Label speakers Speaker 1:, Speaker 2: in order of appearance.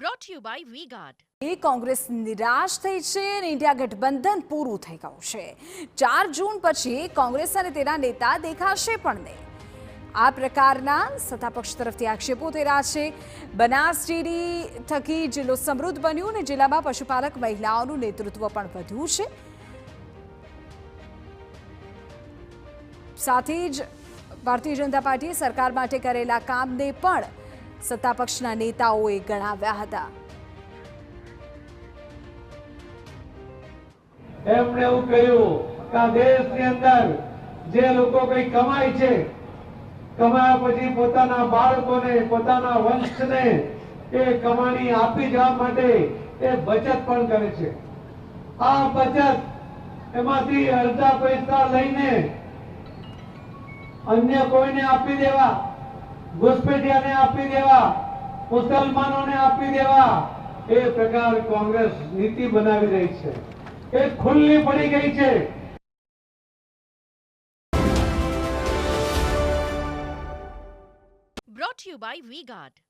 Speaker 1: Brought to you by V-Guard.
Speaker 2: Congress નિરાશ થઈ છે અને ઇન્ડિયા ગઠબંધન પૂરું થઈ ગયું છે। 4 જૂન પછી કોંગ્રેસ અને તેના નેતા દેખાશે પણ નહીં। આ પ્રકારના સત્તાપક્ષ તરફથી આક્ષેપો થઈ રહ્યા છે। બનાસ ડેરી થકી જિલ્લો સમૃદ્ધ બન્યું અને જિલ્લામાં પશુપાલક મહિલાઓનું નેતૃત્વ પણ વધ્યું છે। સાથે જ ભારતીય જનતા પાર્ટીએ સરકાર માટે કરેલા કામને પણ સત્તાપક્ષના નેતાઓએ ગણાવ્યા હતા।
Speaker 3: એમણે એવું કહ્યું કે આ દેશની અંદર જે લોકો કઈ કમાય છે, કમાયા પછી પોતાના બાળકોને, પોતાના વંશને એ કમાણી આપી જવા માટે એ બચત પણ કરે છે। આ બચત એમાંથી અડધા પૈસા લઈને અન્ય કોઈને આપી દેવા, ઘુસપેઠિયાને આપી દેવા, મુસલમાનોને આપી દેવા, એ પ્રકાર કોંગ્રેસ નીતિ બનાવી રહી છે। એ ખુલ્લી પડી ગઈ છે।
Speaker 1: Brought to you by V-Guard.